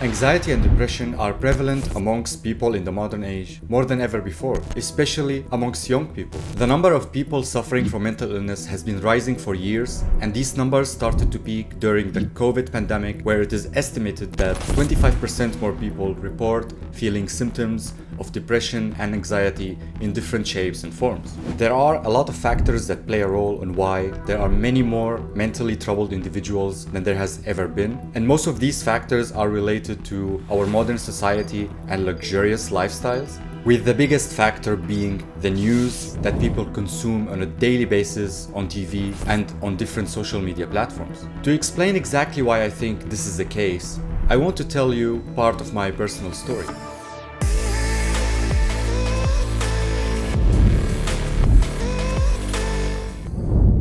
Anxiety and depression are prevalent amongst people in the modern age more than ever before, especially amongst young people. The number of people suffering from mental illness has been rising for years, and these numbers started to peak during the COVID pandemic, where it is estimated that 25% more people report feeling symptoms of depression and anxiety in different shapes and forms. There are a lot of factors that play a role in why there are many more mentally troubled individuals than there has ever been, and most of these factors are related to our modern society and luxurious lifestyles, with the biggest factor being the news that people consume on a daily basis on TV and on different social media platforms. To explain exactly why I think this is the case, I want to tell you part of my personal story.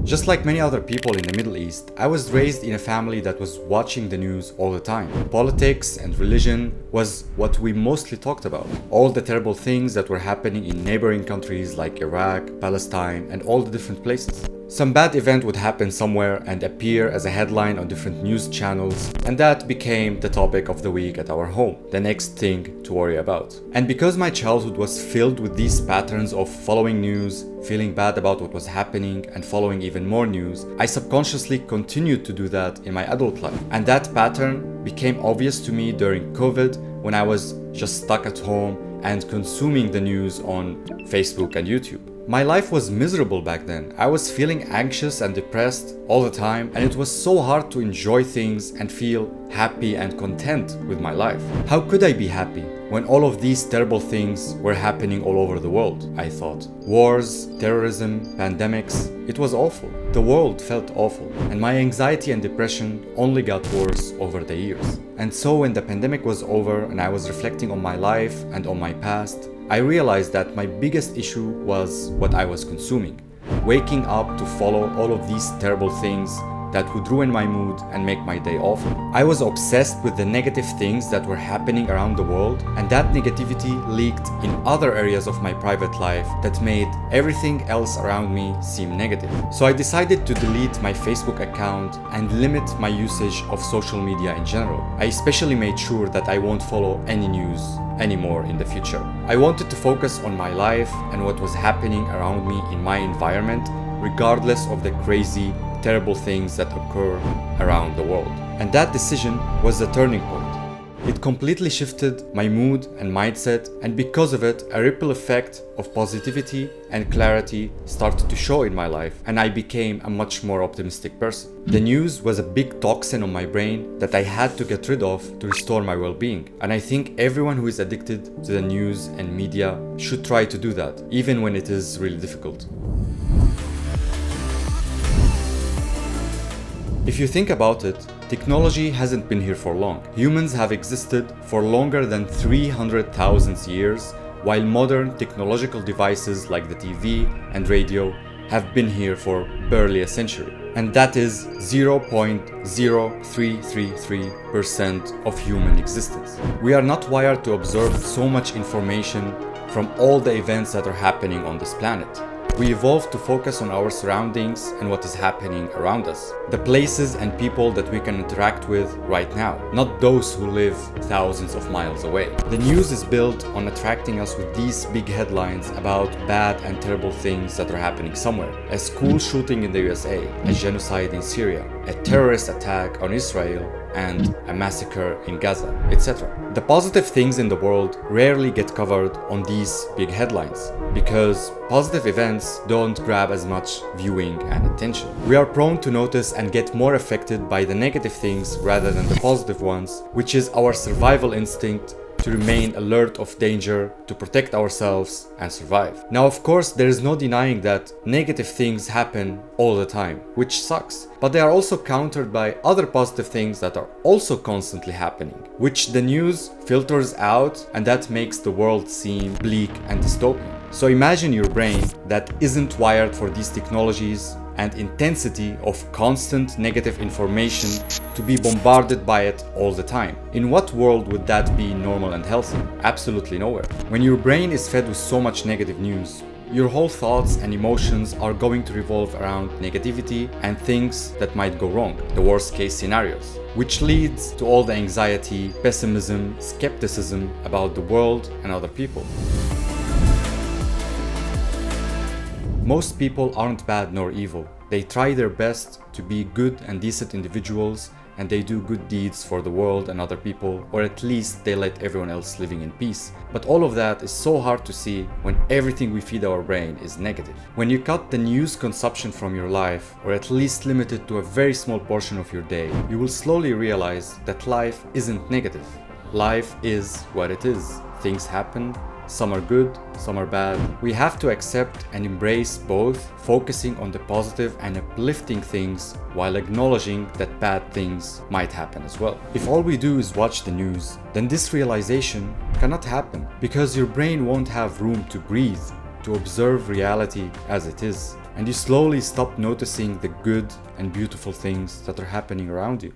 Just like many other people in the Middle East, I was raised in a family that was watching the news all the time. Politics and religion was what we mostly talked about. All the terrible things that were happening in neighboring countries like Iraq, Palestine, and all the different places. Some bad event would happen somewhere and appear as a headline on different news channels, and that became the topic of the week at our home, the next thing to worry about. And because my childhood was filled with these patterns of following news, feeling bad about what was happening, and following even more news, I subconsciously continued to do that in my adult life. And that pattern became obvious to me during COVID, when I was just stuck at home and consuming the news on Facebook and YouTube. My life was miserable back then. I was feeling anxious and depressed all the time, and it was so hard to enjoy things and feel happy and content with my life. How could I be happy when all of these terrible things were happening all over the world? I thought. Wars, terrorism, pandemics, it was awful. The world felt awful, and my anxiety and depression only got worse over the years. And so when the pandemic was over and I was reflecting on my life and on my past, I realized that my biggest issue was what I was consuming. Waking up to follow all of these terrible things that would ruin my mood and make my day awful. I was obsessed with the negative things that were happening around the world, and that negativity leaked in other areas of my private life that made everything else around me seem negative. So I decided to delete my Facebook account and limit my usage of social media in general. I especially made sure that I won't follow any news anymore in the future. I wanted to focus on my life and what was happening around me in my environment, regardless of the crazy, terrible things that occur around the world. And that decision was the turning point. It completely shifted my mood and mindset, and because of it, a ripple effect of positivity and clarity started to show in my life, and I became a much more optimistic person. The news was a big toxin on my brain that I had to get rid of to restore my well-being, and I think everyone who is addicted to the news and media should try to do that, even when it is really difficult. If you think about it, technology hasn't been here for long. Humans have existed for longer than 300,000 years, while modern technological devices like the TV and radio have been here for barely a century. And that is 0.0333% of human existence. We are not wired to absorb so much information from all the events that are happening on this planet. We evolved to focus on our surroundings and what is happening around us, the places and people that we can interact with right now, not those who live thousands of miles away. The news is built on attracting us with these big headlines about bad and terrible things that are happening somewhere. A school shooting in the USA, a genocide in Syria, a terrorist attack on Israel, and a massacre in Gaza, etc. The positive things in the world rarely get covered on these big headlines because positive events don't grab as much viewing and attention. We are prone to notice and get more affected by the negative things rather than the positive ones, which is our survival instinct to remain alert of danger, to protect ourselves and survive. Now, of course, there is no denying that negative things happen all the time, which sucks, but they are also countered by other positive things that are also constantly happening, which the news filters out, and that makes the world seem bleak and dystopian. So imagine your brain that isn't wired for these technologies and intensity of constant negative information to be bombarded by it all the time. In what world would that be normal and healthy? Absolutely nowhere. When your brain is fed with so much negative news, your whole thoughts and emotions are going to revolve around negativity and things that might go wrong, the worst case scenarios, which leads to all the anxiety, pessimism, skepticism about the world and other people. Most people aren't bad nor evil. They try their best to be good and decent individuals, and they do good deeds for the world and other people, or at least they let everyone else living in peace. But all of that is so hard to see when everything we feed our brain is negative. When you cut the news consumption from your life, or at least limit it to a very small portion of your day, you will slowly realize that life isn't negative. Life is what it is. Things happen. Some are good, some are bad. We have to accept and embrace both, focusing on the positive and uplifting things while acknowledging that bad things might happen as well. If all we do is watch the news, then this realization cannot happen because your brain won't have room to breathe, to observe reality as it is, and you slowly stop noticing the good and beautiful things that are happening around you.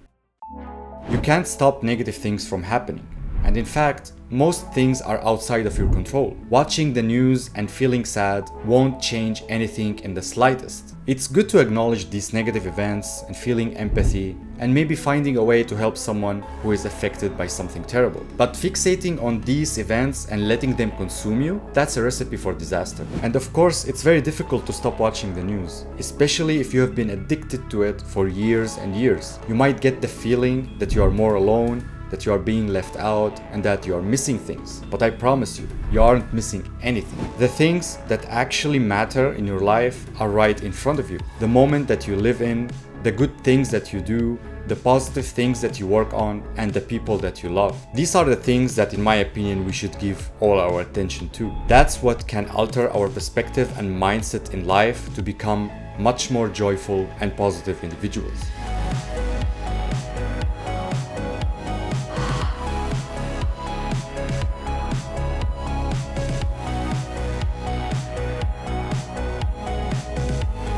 You can't stop negative things from happening. And in fact, most things are outside of your control. Watching the news and feeling sad won't change anything in the slightest. It's good to acknowledge these negative events and feeling empathy and maybe finding a way to help someone who is affected by something terrible. But fixating on these events and letting them consume you, that's a recipe for disaster. And of course, it's very difficult to stop watching the news, especially if you have been addicted to it for years and years. You might get the feeling that you are more alone, that you are being left out, and that you are missing things. But I promise you aren't missing anything. The things that actually matter in your life are right in front of you. The moment that you live in, the good things that you do, the positive things that you work on, and the people that you love. These are the things that, in my opinion, we should give all our attention to. That's what can alter our perspective and mindset in life to become much more joyful and positive individuals.